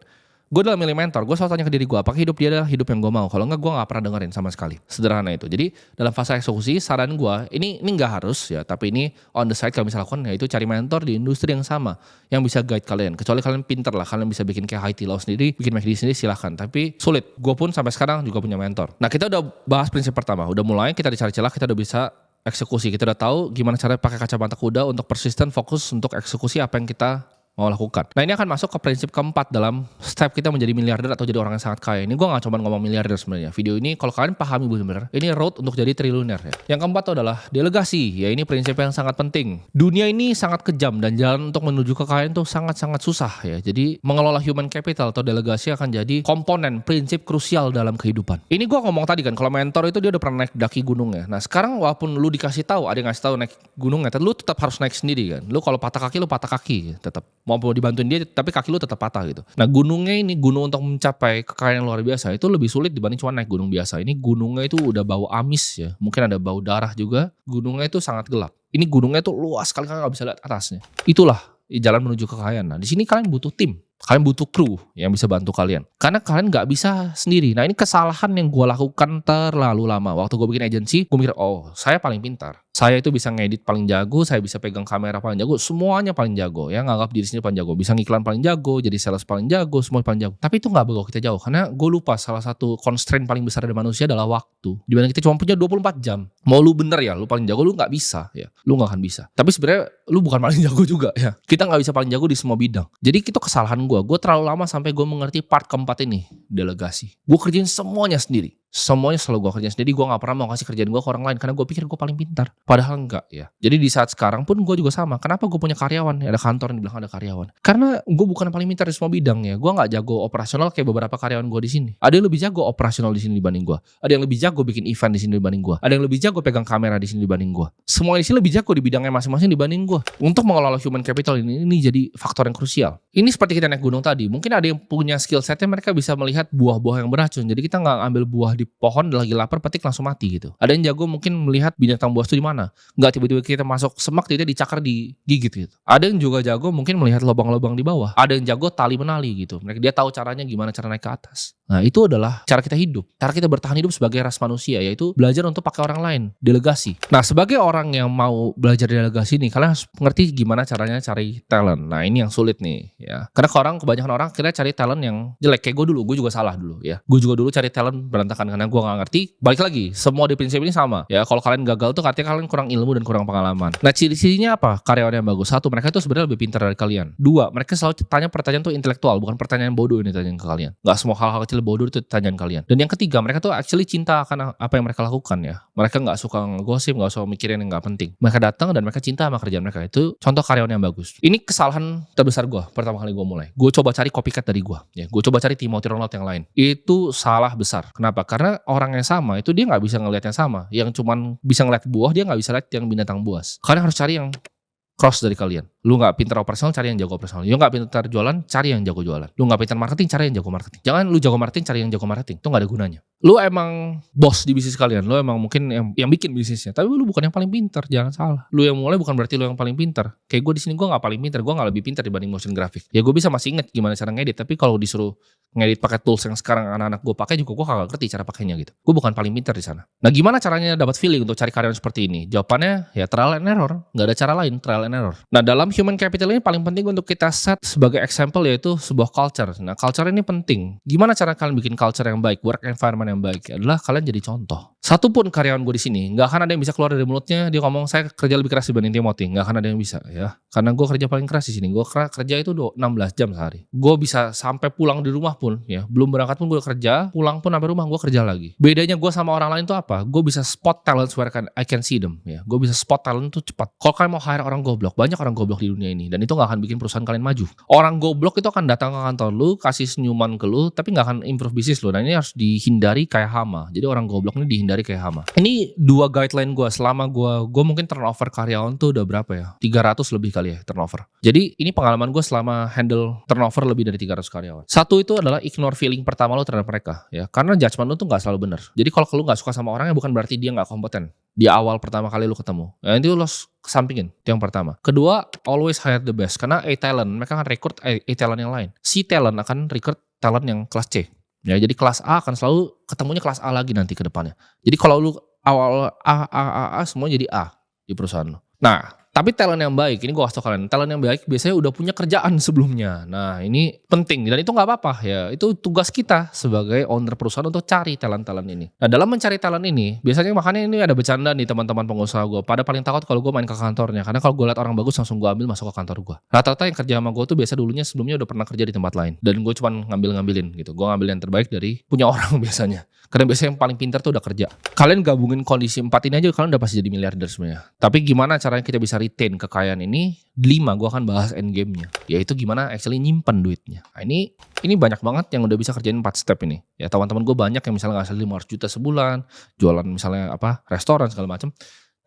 Gue dalam milih mentor, gue selalu tanya ke diri gue, apakah hidup dia adalah hidup yang gue mau? Kalau enggak, gue gak pernah dengerin sama sekali. Sederhana itu. Jadi dalam fase eksekusi, saran gue, ini gak harus ya, tapi ini on the side kalau misalnya lakukan, yaitu cari mentor di industri yang sama, yang bisa guide kalian. Kecuali kalian pinter lah, kalian bisa bikin kayak Hai Di Lao sendiri, bikin McD sendiri, silahkan. Tapi sulit, gue pun sampai sekarang juga punya mentor. Nah, kita udah bahas prinsip pertama, udah mulai, kita dicari celah, kita udah bisa eksekusi. Kita udah tahu gimana cara pakai kacamata kuda untuk persisten, fokus untuk eksekusi apa yang kita mau lakukan. Nah, ini akan masuk ke prinsip keempat dalam step kita menjadi miliarder atau jadi orang yang sangat kaya. Ini gue gak cuma ngomong miliarder sebenarnya. Video ini kalau kalian pahami benar-benar, ini road untuk jadi triliuner ya. Yang keempat adalah delegasi. Ya, ini prinsip yang sangat penting. Dunia ini sangat kejam dan jalan untuk menuju kekayaan itu sangat-sangat susah ya. Jadi mengelola human capital atau delegasi akan jadi komponen prinsip krusial dalam kehidupan. Ini gue ngomong tadi kan, kalau mentor itu dia udah pernah naik daki gunungnya. Nah, sekarang walaupun lu dikasih tahu, ada yang ngasih tahu naik gunungnya, lu tetap harus naik sendiri kan. Lu kalau patah kaki, lu patah kaki tetap. Mau dibantuin dia, tapi kaki lu tetap patah gitu. Nah, gunungnya ini, gunung untuk mencapai kekayaan yang luar biasa, itu lebih sulit dibanding cuma naik gunung biasa. Ini gunungnya itu udah bau amis ya. Mungkin ada bau darah juga. Gunungnya itu sangat gelap. Ini gunungnya itu luas sekali, kalian gak bisa lihat atasnya. Itulah jalan menuju kekayaan. Nah, di sini kalian butuh tim. Kalian butuh kru yang bisa bantu kalian. Karena kalian gak bisa sendiri. Nah, ini kesalahan yang gue lakukan terlalu lama. Waktu gue bikin agensi, gue mikir, oh, saya paling pintar. Saya itu bisa ngedit paling jago, saya bisa pegang kamera paling jago, semuanya paling jago. Ya, nganggap diri sendiri paling jago. Bisa ngiklan paling jago, jadi sales paling jago, semua paling jago. Tapi itu gak bawa kita jauh. Karena gue lupa salah satu constraint paling besar dari manusia adalah waktu. Dimana kita cuma punya 24 jam. Mau lu bener ya, lu paling jago, lu gak bisa. Ya, lu gak akan bisa. Tapi sebenarnya lu bukan paling jago juga ya. Kita gak bisa paling jago di semua bidang. Jadi itu kesalahan gue. Gue terlalu lama sampai gue mengerti part keempat ini, delegasi. Gue kerjain semuanya sendiri. Semuanya selalu gue kerjain sendiri, gue gak pernah mau kasih kerjaan gue ke orang lain karena gue pikir gue paling pintar. Padahal enggak ya. Jadi di saat sekarang pun gue juga sama. Kenapa gue punya karyawan? Ada kantor yang dibilang ada karyawan. Karena gue bukan yang paling pintar di semua bidang ya. Gue gak jago operasional kayak beberapa karyawan gue di sini. Ada yang lebih jago operasional di sini dibanding gue. Ada yang lebih jago bikin event di sini dibanding gue. Ada yang lebih jago pegang kamera di sini dibanding gue. Semua di sini lebih jago di bidangnya masing-masing dibanding gue. Untuk mengelola human capital ini jadi faktor yang krusial. Ini seperti kita naik gunung tadi. Mungkin ada yang punya skill setnya, mereka bisa melihat buah-buah yang beracun. Jadi kita nggak ambil buah di pohon lagi lapar petik langsung mati gitu. Ada yang jago mungkin melihat binatang buas itu di mana. Nggak tiba-tiba kita masuk semak tiba-tiba dicakar digigit gitu. Ada yang juga jago mungkin melihat lubang-lubang di bawah. Ada yang jago tali menali gitu. Dia tahu caranya gimana cara naik ke atas. Nah itu adalah cara kita hidup. Cara kita bertahan hidup sebagai ras manusia, yaitu belajar untuk pakai orang lain. Delegasi. Nah sebagai orang yang mau belajar delegasi nih, kalian harus ngerti gimana caranya cari talent. Nah ini yang sulit nih ya. Karena kebanyakan orang kira cari talent yang jelek. Kayak gue juga salah dulu ya. Gue juga dulu cari talent berantakan karena gue gak ngerti. Balik lagi, semua di prinsip ini sama ya. Kalau kalian gagal tuh artinya kalian kurang ilmu dan kurang pengalaman. Nah ciri-cirinya apa? Karyawan yang bagus. Satu, mereka tuh sebenarnya lebih pintar dari kalian. Dua, mereka selalu tanya pertanyaan tuh intelektual, bukan pertanyaan bodoh ini tanya ke kalian. Gak semua hal-hal kecil bodoh itu tanyaan kalian. Dan yang ketiga, mereka tuh actually cinta akan apa yang mereka lakukan ya. Mereka gak suka ngegosip, gak suka mikirin yang gak penting. Mereka datang dan mereka cinta sama kerjaan mereka. Itu contoh karyawan yang bagus. Ini kesalahan terbesar gue pertama kali gue mulai. Gue coba cari copycat dari gue ya. Gue coba cari Timothy Ronald yang lain. Itu salah besar. Kenapa? Karena orang yang sama itu dia gak bisa ngelihat yang sama. Yang cuman bisa ngeliat buah, dia gak bisa lihat yang binatang buas. Kalian harus cari yang cross dari kalian. Lu gak pintar operasional, cari yang jago operasional. Lu gak pintar jualan, cari yang jago jualan. Lu gak pintar marketing, cari yang jago marketing. Jangan lu jago marketing, cari yang jago marketing. Itu gak ada gunanya. Lu emang bos di bisnis kalian. Lu emang mungkin yang bikin bisnisnya. Tapi lu bukan yang paling pintar, jangan salah. Lu yang mulai bukan berarti lu yang paling pintar. Kayak gue di sini gue gak paling pintar. Gue gak lebih pintar dibanding motion graphic. Ya gue bisa masih inget gimana cara ngedit. Tapi kalau disuruh ngedit pakai tools yang sekarang anak-anak gue pakai juga gue kagak ngerti cara pakainya gitu. Gue bukan paling pintar di sana. Nah gimana caranya dapat feeling untuk cari karyawan seperti ini? Jawabannya ya trial and error. Gak ada cara lain, trial and error. Nah dalam human capital ini paling penting untuk kita set sebagai example yaitu sebuah culture. Nah culture ini penting. Gimana cara kalian bikin culture yang baik, work environment yang baik? Adalah kalian jadi contoh. Satu pun karyawan gue di sini nggak akan ada yang bisa keluar dari mulutnya dia ngomong saya kerja lebih keras dibanding Timothy. Nggak akan ada yang bisa ya. Karena gue kerja paling keras di sini. Gue kerja itu 16 jam sehari. Gue bisa sampai pulang di rumah pun ya. Belum berangkat pun gue kerja. Pulang pun sampai rumah gue kerja lagi. Bedanya gue sama orang lain tuh apa? Gue bisa spot talent where I can see them ya. Gue bisa spot talent tuh cepat. Kalau kalian mau hire orang goblok, banyak orang goblok di dunia ini. Dan itu gak akan bikin perusahaan kalian maju. Orang goblok itu akan datang ke kantor lu, kasih senyuman ke lu, tapi gak akan improve bisnis lu. Nah ini harus dihindari kayak hama. Jadi orang goblok ini dihindari kayak hama. Ini 2 guideline gue selama gue mungkin turnover karyawan tuh udah berapa ya? 300 lebih kali ya turnover. Jadi ini pengalaman gue selama handle turnover lebih dari 300 karyawan. Satu itu adalah ignore feeling pertama lo terhadap mereka ya. Karena judgement lu tuh gak selalu benar. Jadi kalau lu gak suka sama orangnya bukan berarti dia gak kompeten. Di awal pertama kali lu ketemu. Ya itu lo kesampingin. Itu yang pertama. Kedua, always hire the best. Karena A-talent, mereka akan rekrut A-talent yang lain. C-talent akan rekrut talent yang kelas C. Ya, jadi kelas A akan selalu ketemunya kelas A lagi nanti ke depannya. Jadi kalau lu awal A, semua jadi A di perusahaan lu. Nah, tapi talent yang baik, ini gue kasih tau kalian, talent yang baik biasanya udah punya kerjaan sebelumnya. Nah ini penting dan itu gak apa-apa ya. Itu tugas kita sebagai owner perusahaan untuk cari talent-talent ini. Nah dalam mencari talent ini, biasanya makanya ini ada bercanda nih teman-teman pengusaha gue. Pada paling takut kalau gue main ke kantornya. Karena kalau gue liat orang bagus langsung gue ambil masuk ke kantor gue. Rata-rata yang kerja sama gue tuh biasa dulunya sebelumnya udah pernah kerja di tempat lain. Dan gue cuma ngambil-ngambilin gitu. Gue ngambil yang terbaik dari punya orang biasanya. Karena biasanya yang paling pintar tuh udah kerja. Kalian gabungin kondisi 4 ini aja kalian udah pasti jadi miliarder sebenarnya. Tapi gimana caranya kita bisa retain kekayaan ini? 5 gue akan bahas endgame-nya. Yaitu gimana actually nyimpen duitnya. Nah, ini banyak banget yang udah bisa kerjain 4 step ini. Ya teman-teman gue banyak yang misalnya ngasih 500 juta sebulan, jualan misalnya restoran segala macam.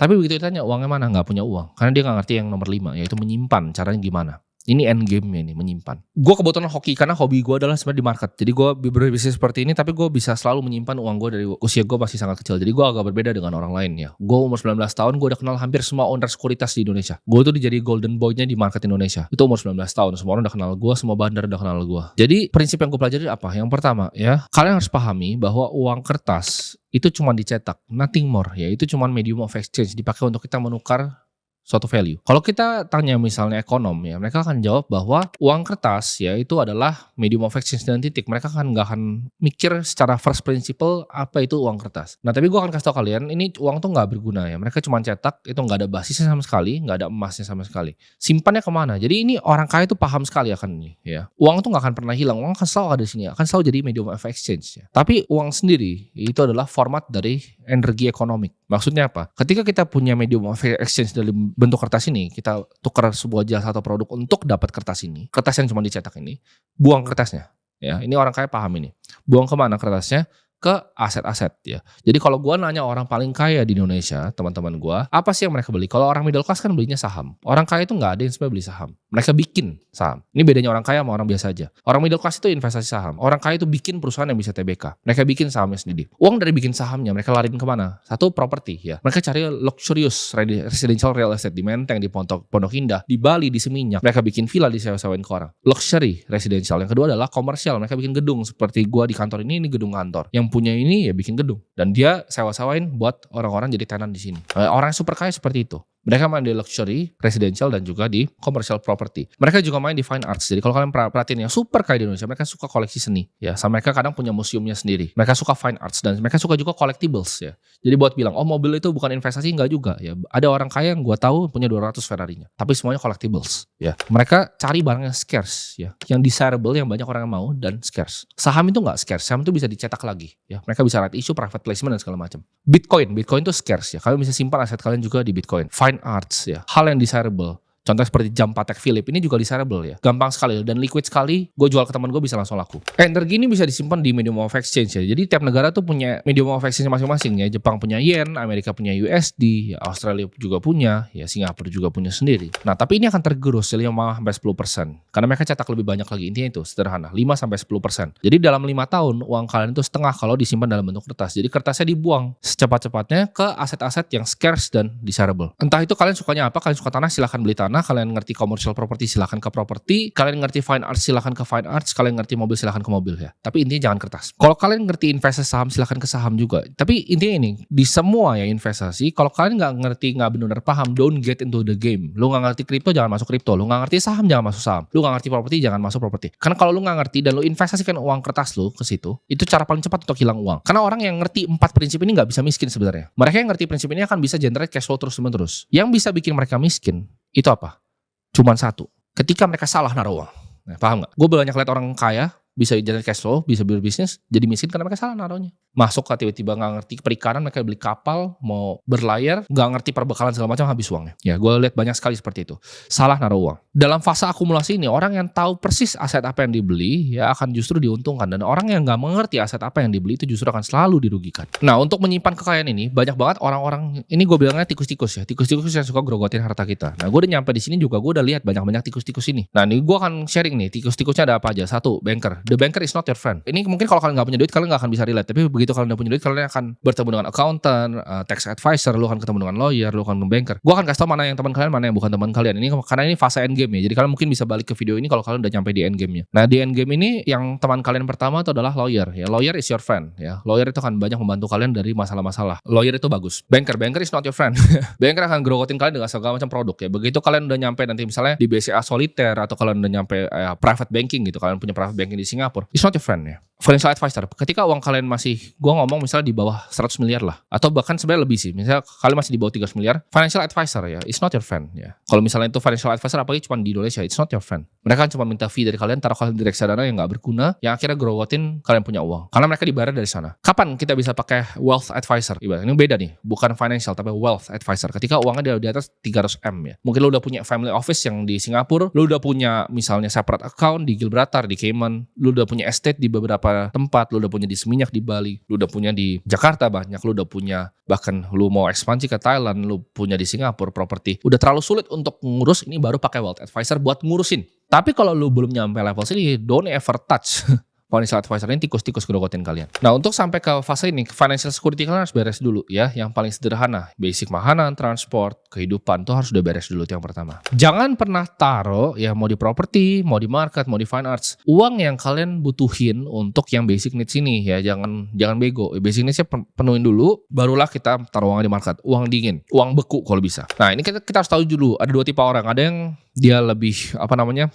Tapi begitu ditanya uangnya mana? Nggak punya uang. Karena dia nggak ngerti yang nomor 5, yaitu menyimpan. Caranya gimana? Ini end game-nya nih, menyimpan. Gue kebetulan hoki karena hobi gue adalah sebenarnya di market. Jadi gue berbisnis seperti ini, tapi gue bisa selalu menyimpan uang gue dari usia gue masih sangat kecil. Jadi gue agak berbeda dengan orang lain ya. Gue umur 19 tahun, gue udah kenal hampir semua owner sekuritas di Indonesia. Gue tuh jadi golden boy-nya di market Indonesia. Itu umur 19 tahun, semua orang udah kenal gue, semua bandar udah kenal gue. Jadi prinsip yang gue pelajari apa? Yang pertama ya, kalian harus pahami bahwa uang kertas itu cuma dicetak, nothing more ya. Itu cuma medium of exchange, dipakai untuk kita menukar suatu value. Kalau kita tanya misalnya ekonom ya, mereka akan jawab bahwa uang kertas ya itu adalah medium of exchange dan titik. Mereka nggak akan mikir secara first principle apa itu uang kertas. Nah tapi gue akan kasih tau kalian, ini uang tuh nggak berguna ya. Mereka cuma cetak, itu nggak ada basisnya sama sekali, nggak ada emasnya sama sekali. Simpannya kemana? Jadi ini orang kaya itu paham sekali akan ini ya. Uang tuh nggak akan pernah hilang, uang akan selalu ada di sini, akan selalu jadi medium of exchange ya. Tapi uang sendiri itu adalah format dari energi ekonomi. Maksudnya apa? Ketika kita punya medium of exchange dalam bentuk kertas ini, kita tukar sebuah jasa atau produk untuk dapat kertas ini, kertas yang cuma dicetak ini, buang kertasnya. Ya, ini orang kaya paham ini. Buang kemana kertasnya? Ke aset-aset ya. Jadi kalau gue nanya orang paling kaya di Indonesia, teman-teman gue, apa sih yang mereka beli? Kalau orang middle class kan belinya saham. Orang kaya itu nggak ada yang sebenarnya beli saham. Mereka bikin saham. Ini bedanya orang kaya sama orang biasa aja. Orang middle class itu investasi saham. Orang kaya itu bikin perusahaan yang bisa TBK. Mereka bikin sahamnya sendiri. Uang dari bikin sahamnya mereka lariin kemana? Satu, properti ya. Mereka cari luxurious residential real estate di Menteng, di Pondok Indah, di Bali, di Seminyak. Mereka bikin villa disewa-sewain ke orang. Luxury residential. Yang kedua adalah komersial. Mereka bikin gedung seperti gue di kantor ini gedung kantor. Yang punya ini ya bikin gedung dan dia sewa-sewain buat orang-orang jadi tenan di sini. Orang yang super kaya seperti itu. Mereka main di luxury, residential, dan juga di commercial property. Mereka juga main di fine arts. Jadi kalau kalian perhatiin yang super kaya di Indonesia, mereka suka koleksi seni. Ya, sama mereka kadang punya museumnya sendiri. Mereka suka fine arts dan mereka suka juga collectibles ya. Jadi buat bilang, oh mobil itu bukan investasi, enggak juga. Ya, ada orang kaya yang gue tahu punya 200 Ferrari-nya, tapi semuanya collectibles. Ya, mereka cari barang yang scarce ya, yang desirable, yang banyak orang yang mau dan scarce. Saham itu enggak scarce, saham itu bisa dicetak lagi. Ya, mereka bisa right issue, private placement dan segala macam. Bitcoin itu scarce ya. Kalian bisa simpan aset kalian juga di Bitcoin. Fine arts ya, hal yang desirable. Contoh seperti jam Patek Philippe ini juga desirable ya. Gampang sekali dan liquid sekali. Gue jual ke teman gue bisa langsung laku. Energi ini bisa disimpan di medium of exchange ya. Jadi tiap negara tuh punya medium of exchange masing-masing ya. Jepang punya yen, Amerika punya USD, ya Australia juga punya, ya Singapura juga punya sendiri. Nah tapi ini akan tergerus 5-10%. Karena mereka cetak lebih banyak lagi. Intinya itu sederhana, 5-10%. Jadi dalam 5 tahun uang kalian itu setengah kalau disimpan dalam bentuk kertas. Jadi kertasnya dibuang secepat-cepatnya ke aset-aset yang scarce dan desirable. Entah itu kalian sukanya apa, kalian suka tanah silahkan beli tanah. Kalian ngerti commercial property silahkan ke property, kalian ngerti fine arts silahkan ke fine arts, kalian ngerti mobil silahkan ke mobil ya. Tapi intinya jangan kertas. Kalau kalian ngerti investasi saham silahkan ke saham juga. Tapi intinya ini di semua ya investasi, kalau kalian nggak ngerti, nggak benar paham, don't get into the game. Lu nggak ngerti kripto jangan masuk kripto, lu nggak ngerti saham jangan masuk saham, lu nggak ngerti properti jangan masuk properti. Karena kalau lu nggak ngerti dan lu investasikan uang kertas lu ke situ, itu cara paling cepat untuk hilang uang. Karena orang yang ngerti 4 prinsip ini nggak bisa miskin sebenarnya. Mereka yang ngerti prinsip ini akan bisa generate cash flow terus-menerus. Yang bisa bikin mereka miskin itu apa? Cuman satu, ketika mereka salah naruh uang. Nah, paham gak? Gue banyak lihat orang kaya bisa generate cash flow, bisa berbisnis, jadi miskin karena mereka salah naruhnya. Masuk ke tiba-tiba gak ngerti perikanan, mereka beli kapal, mau berlayar, gak ngerti perbekalan segala macam, habis uangnya. Ya gue lihat banyak sekali seperti itu. Salah naruh uang. Dalam fase akumulasi ini, orang yang tahu persis aset apa yang dibeli, ya akan justru diuntungkan. Dan orang yang gak mengerti aset apa yang dibeli, itu justru akan selalu dirugikan. Nah untuk menyimpan kekayaan ini, banyak banget orang-orang, ini gue bilangnya tikus-tikus ya. Tikus-tikus yang suka grogotin harta kita. Nah gue udah nyampe di sini juga, gue udah lihat banyak-banyak tikus-tikus ini. Nah ini gue akan sharing nih, tikus-tikusnya ada apa aja. Satu, banker. The banker is not your friend. Ini mungkin kalau kalian nggak punya duit, kalian nggak akan bisa relate. Tapi begitu kalian udah punya duit, kalian akan bertemu dengan accountant, tax advisor, lu akan ketemu dengan lawyer, lu akan ke banker. Gue akan kasih tau mana yang teman kalian, mana yang bukan teman kalian. Ini karena ini fase end game ya. Jadi kalian mungkin bisa balik ke video ini kalau kalian udah nyampe di end game-nya. Nah di end game ini yang teman kalian pertama itu adalah lawyer. Ya lawyer is your friend. Ya lawyer itu akan banyak membantu kalian dari masalah-masalah. Lawyer itu bagus. Banker is not your friend. Banker akan grogotin kalian dengan segala macam produk ya. Begitu kalian udah nyampe nanti misalnya di BCA Solitaire atau kalian udah nyampe private banking gitu, kalian punya private banking di Singapura, it's not your friend ya. Financial advisor, ketika uang kalian masih, gue ngomong misalnya di bawah 100 miliar lah, atau bahkan sebenarnya lebih sih, misalnya kalian masih di bawah 300 miliar, financial advisor ya, it's not your friend ya. Kalau misalnya itu financial advisor apalagi cuma di Indonesia, it's not your friend. Mereka cuma minta fee dari kalian, taruh kalian di reksadana yang gak berguna, yang akhirnya grogotin kalian punya uang, karena mereka dibayar dari sana. Kapan kita bisa pakai wealth advisor? Ini beda nih, bukan financial tapi wealth advisor. Ketika uangnya di atas 300 M ya, mungkin lo udah punya family office yang di Singapura, lo udah punya misalnya separate account di Gibraltar, di Cayman, lo udah punya estate di beberapa tempat, lo udah punya di Seminyak di Bali, lu udah punya di Jakarta banyak, lu udah punya bahkan lu mau ekspansi ke Thailand, lu punya di Singapura properti. Udah terlalu sulit untuk ngurus, ini baru pakai wealth advisor buat ngurusin. Tapi kalau lu belum nyampe level sini, don't ever touch Financial advisor ini tikus-tikus gerogotin kalian. Nah, untuk sampai ke fase ini, financial security kalian harus beres dulu ya. Yang paling sederhana, basic makanan, transport, kehidupan tuh harus udah beres dulu itu yang pertama. Jangan pernah taruh ya mau di properti, mau di market, mau di fine arts, uang yang kalian butuhin untuk yang basic needs ini ya. Jangan bego. Basic needs-nya penuhin dulu, barulah kita taruh uangnya di market. Uang dingin, uang beku kalau bisa. Nah, ini kita harus tahu dulu, ada 2 tipe orang. Ada yang dia lebih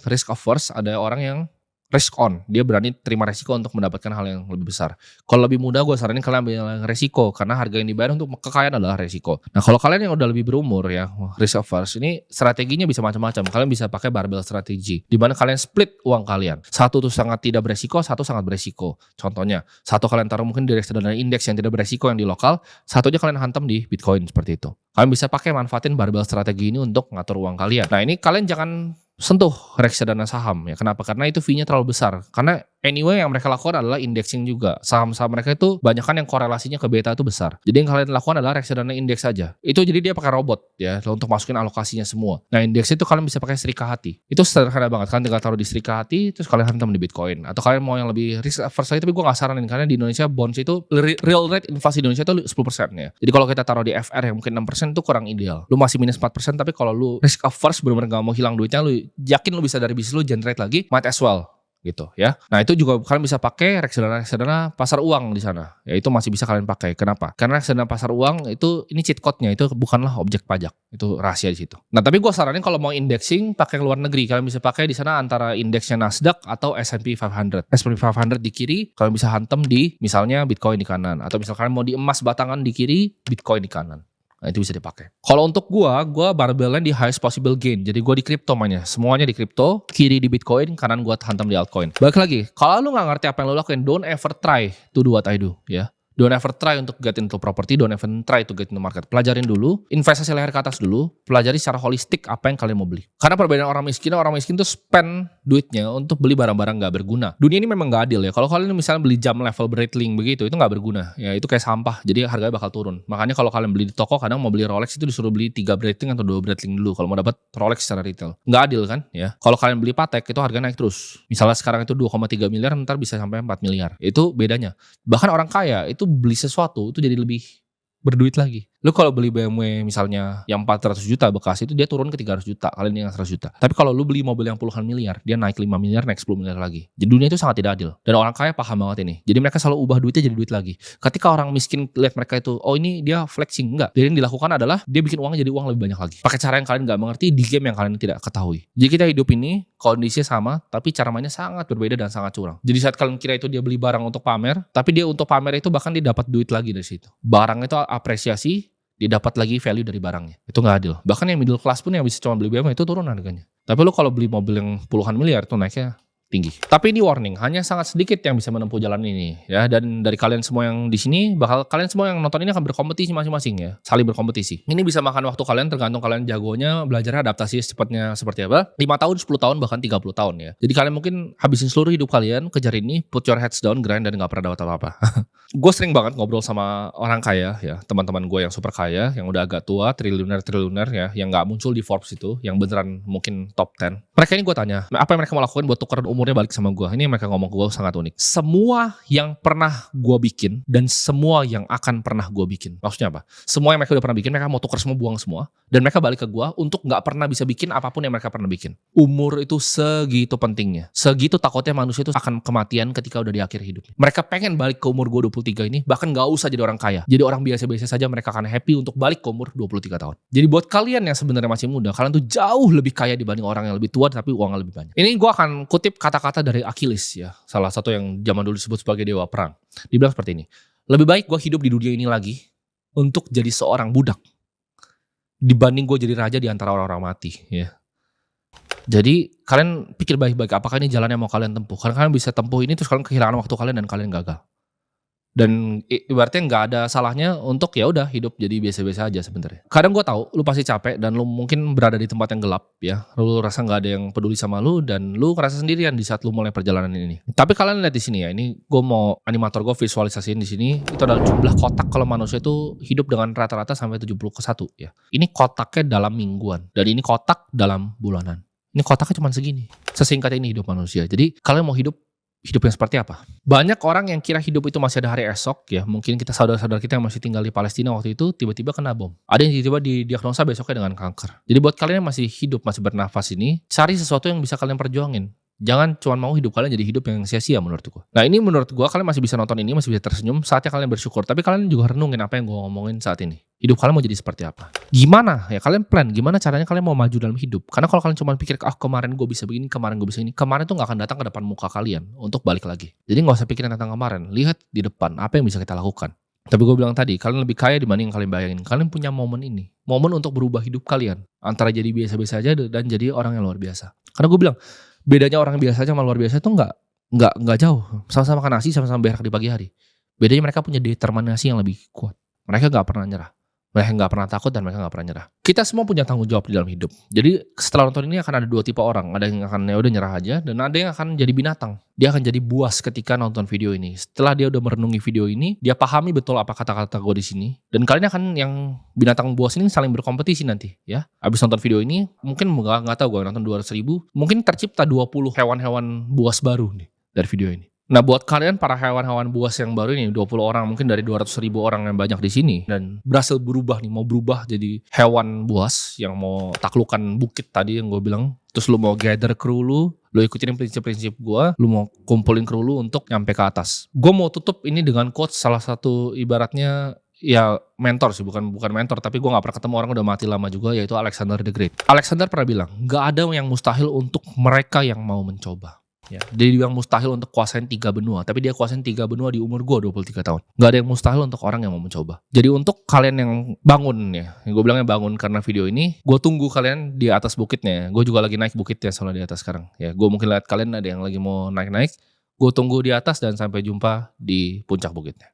risk averse, ada orang yang risk on, dia berani terima resiko untuk mendapatkan hal yang lebih besar. Kalau lebih muda gue saranin kalian ambil yang resiko, karena harga yang dibayar untuk kekayaan adalah resiko. Nah, kalau kalian yang udah lebih berumur ya, risk averse, ini strateginya bisa macam-macam. Kalian bisa pakai barbell strategi, di mana kalian split uang kalian. Satu tuh sangat tidak beresiko, satu sangat beresiko. Contohnya, satu kalian taruh mungkin di reksadana indeks yang tidak beresiko yang di lokal, satunya kalian hantam di Bitcoin seperti itu. Kalian bisa pakai manfaatin barbell strategi ini untuk ngatur uang kalian. Nah, ini kalian jangan sentuh reksadana saham ya. Kenapa? Karena itu fee-nya terlalu besar. Karena anyway yang mereka lakukan adalah indexing juga. Saham-saham mereka itu banyak kan yang korelasinya ke beta itu besar. Jadi yang kalian lakukan adalah reksadana indeks saja. Itu jadi dia pakai robot ya untuk masukin alokasinya semua. Nah, indeks itu kalian bisa pakai Serikahati. Itu sederhana banget. Kalian tinggal taruh di Serikahati terus kalian hantam di Bitcoin. Atau kalian mau yang lebih risk averse lagi, tapi gue gak saranin karena di Indonesia bonds itu real rate inflasi di Indonesia itu 10% ya. Jadi kalau kita taruh di FR yang mungkin 6% itu kurang ideal. Lu masih minus 4%, tapi kalau lu risk averse benar-benar gak mau hilang duitnya, lu yakin lu bisa dari bisnis lu generate lagi, might as well gitu ya. Nah, itu juga kalian bisa pakai reksadana pasar uang di sana. Ya, itu masih bisa kalian pakai. Kenapa? Karena reksadana pasar uang itu ini cheat code-nya, itu bukanlah objek pajak. Itu rahasia di situ. Nah, tapi gue saranin kalau mau indexing pakai luar negeri. Kalian bisa pakai di sana antara indeksnya Nasdaq atau S&P 500. S&P 500 di kiri, kalian bisa hantam di misalnya Bitcoin di kanan, atau misalkan kalian mau di emas batangan di kiri, Bitcoin di kanan. Nah, itu bisa dipakai. Kalau untuk gua barbellnya di highest possible gain. Jadi gua di crypto mainnya. Semuanya di crypto, kiri di Bitcoin, kanan gua hantam di altcoin. Balik lagi, kalau lu gak ngerti apa yang lu lakuin, don't ever try to do what I do ya. Don't ever try untuk get into property, don't ever try to get into market. Pelajarin dulu, investasi leher ke atas dulu, pelajari secara holistik apa yang kalian mau beli. Karena perbedaan orang miskin tuh spend duitnya untuk beli barang-barang gak berguna. Dunia ini memang gak adil ya. Kalau kalian misalnya beli jam level Breitling begitu, itu gak berguna. Ya, itu kayak sampah, jadi harganya bakal turun. Makanya kalau kalian beli di toko, kadang mau beli Rolex itu disuruh beli 3 Breitling atau 2 Breitling dulu kalau mau dapat Rolex secara retail. Gak adil kan ya. Kalau kalian beli Patek, itu harganya naik terus. Misalnya sekarang itu 2,3 miliar, ntar bisa sampai 4 miliar. Itu bedanya. Bahkan orang kaya itu beli sesuatu itu jadi lebih berduit lagi. Lu kalau beli BMW misalnya yang 400 juta bekas itu dia turun ke 300 juta, kalian yang 100 juta. Tapi kalau lu beli mobil yang puluhan miliar, dia naik 5 miliar, naik 10 miliar lagi. Jadi dunia itu sangat tidak adil. Dan orang kaya paham banget ini. Jadi mereka selalu ubah duitnya jadi duit lagi. Ketika orang miskin lihat mereka itu, oh ini dia flexing, enggak. Jadi yang dilakukan adalah dia bikin uangnya jadi uang lebih banyak lagi. Pakai cara yang kalian gak mengerti di game yang kalian tidak ketahui. Jadi kita hidup ini kondisinya sama, tapi cara mainnya sangat berbeda dan sangat curang. Jadi saat kalian kira itu dia beli barang untuk pamer, tapi dia untuk pamer itu bahkan dia dapat duit lagi dari situ. Barang itu apresiasi, dia dapat lagi value dari barangnya. Itu gak adil. Bahkan yang middle class pun yang bisa cuma beli BMW itu turun harganya. Tapi lu kalau beli mobil yang puluhan miliar tuh naiknya tinggi. Tapi ini warning, hanya sangat sedikit yang bisa menempuh jalan ini ya. Dan dari kalian semua yang di sini, bakal kalian semua yang nonton ini akan berkompetisi masing-masing ya, saling berkompetisi. Ini bisa makan waktu kalian, tergantung kalian jagonya, belajar adaptasi secepatnya seperti apa. 5 tahun, 10 tahun, bahkan 30 tahun ya. Jadi kalian mungkin habisin seluruh hidup kalian kejar ini, put your heads down, grind, dan gak pernah dapat apa-apa. Gue sering banget ngobrol sama orang kaya ya, teman-teman gue yang super kaya, yang udah agak tua, triliuner ya, yang gak muncul di Forbes itu, yang beneran mungkin top 10. Mereka ini gue tanya, apa yang mereka mau lakuin buat tukeran umurnya balik sama gue. Ini yang mereka ngomong ke gue sangat unik. Semua yang pernah gue bikin dan semua yang akan pernah gue bikin. Maksudnya apa? Semua yang mereka udah pernah bikin, mereka mau tukar semua, buang semua. Dan mereka balik ke gue untuk gak pernah bisa bikin apapun yang mereka pernah bikin. Umur itu segitu pentingnya. Segitu takutnya manusia itu akan kematian ketika udah di akhir hidup. Mereka pengen balik ke umur gue 23 ini, bahkan gak usah jadi orang kaya. Jadi orang biasa-biasa saja, mereka akan happy untuk balik ke umur 23 tahun. Jadi buat kalian yang sebenarnya masih muda, kalian tuh jauh lebih kaya dibanding orang yang lebih tua tapi uangnya lebih banyak. Ini gue akan kutip kata-kata dari Achilles ya, salah satu yang zaman dulu disebut sebagai dewa perang. Dibilang seperti ini, lebih baik gue hidup di dunia ini lagi untuk jadi seorang budak dibanding gue jadi raja di antara orang-orang mati ya. Jadi kalian pikir baik-baik, apakah ini jalan yang mau kalian tempuh? Karena kalian bisa tempuh ini terus kalian kehilangan waktu kalian dan kalian gagal. Dan ibaratnya nggak ada salahnya untuk ya udah hidup jadi biasa-biasa aja sebenarnya. Kadang gue tahu lu pasti capek dan lu mungkin berada di tempat yang gelap ya. Lu rasa nggak ada yang peduli sama lu dan lu ngerasa sendirian di saat lu mulai perjalanan ini. Tapi kalian lihat di sini ya, ini gue mau animator gue visualisasiin di sini. Itu adalah jumlah kotak kalau manusia itu hidup dengan rata-rata sampai 71 ya. Ini kotaknya dalam mingguan dan ini kotak dalam bulanan. Ini kotaknya cuma segini. Sesingkat ini hidup manusia. Jadi kalian mau hidup hidup yang seperti apa? Banyak orang yang kira hidup itu masih ada hari esok ya. Mungkin kita saudara-saudara kita yang masih tinggal di Palestina waktu itu tiba-tiba kena bom. Ada yang tiba-tiba didiagnosa besoknya dengan kanker. Jadi buat kalian yang masih hidup, masih bernafas ini, cari sesuatu yang bisa kalian perjuangin. Jangan cuma mau hidup kalian jadi hidup yang sia-sia menurut gua. Nah ini menurut gua kalian masih bisa nonton ini, masih bisa tersenyum, saatnya kalian bersyukur. Tapi kalian juga renungin apa yang gua ngomongin saat ini. Hidup kalian mau jadi seperti apa? Gimana ya kalian plan, gimana caranya kalian mau maju dalam hidup? Karena kalau kalian cuma pikir, kemarin gue bisa begini, kemarin gue bisa ini, kemarin tuh gak akan datang ke depan muka kalian untuk balik lagi. Jadi gak usah pikirin tentang kemarin, lihat di depan apa yang bisa kita lakukan. Tapi gue bilang tadi, kalian lebih kaya dibanding yang kalian bayangin. Kalian punya momen ini, momen untuk berubah hidup kalian. Antara jadi biasa-biasa aja dan jadi orang yang luar biasa. Karena gue bilang, bedanya orang biasa aja sama luar biasa itu nggak jauh. Sama-sama makan nasi, sama-sama berak di pagi hari. Bedanya mereka punya determinasi yang lebih kuat. Mereka nggak pernah nyerah. Mereka nggak pernah takut dan mereka nggak pernah nyerah. Kita semua punya tanggung jawab di dalam hidup. Jadi setelah nonton ini akan ada dua tipe orang. Ada yang akan ya udah nyerah aja, dan ada yang akan jadi binatang. Dia akan jadi buas ketika nonton video ini. Setelah dia udah merenungi video ini, dia pahami betul apa kata-kata gue di sini. Dan kalian akan yang binatang buas ini saling berkompetisi nanti, ya. Abis nonton video ini, mungkin nggak tahu gue nonton 200.000, mungkin tercipta 20 hewan-hewan buas baru nih dari video ini. Nah buat kalian para hewan-hewan buas yang baru ini 20 orang mungkin dari 200.000 orang yang banyak di sini dan berhasil berubah nih, mau berubah jadi hewan buas yang mau taklukan bukit tadi yang gue bilang. Terus lu mau gather kru lu ikutin prinsip-prinsip gue, lu mau kumpulin kru lu untuk nyampe ke atas. Gue mau tutup ini dengan quotes salah satu ibaratnya ya mentor sih, bukan mentor, tapi gue gak pernah ketemu orang udah mati lama juga, yaitu Alexander the Great. Alexander pernah bilang, gak ada yang mustahil untuk mereka yang mau mencoba. Ya, dia bilang mustahil untuk kuasain 3 benua, tapi dia kuasain 3 benua di umur gue 23 tahun. Gak ada yang mustahil untuk orang yang mau mencoba. Jadi untuk kalian yang bangun ya, yang gue bilangnya bangun karena video ini, gue tunggu kalian di atas bukitnya. Gue juga lagi naik bukitnya soalnya di atas sekarang. Ya, gue mungkin lihat kalian ada yang lagi mau naik-naik. Gue tunggu di atas dan sampai jumpa di puncak bukitnya.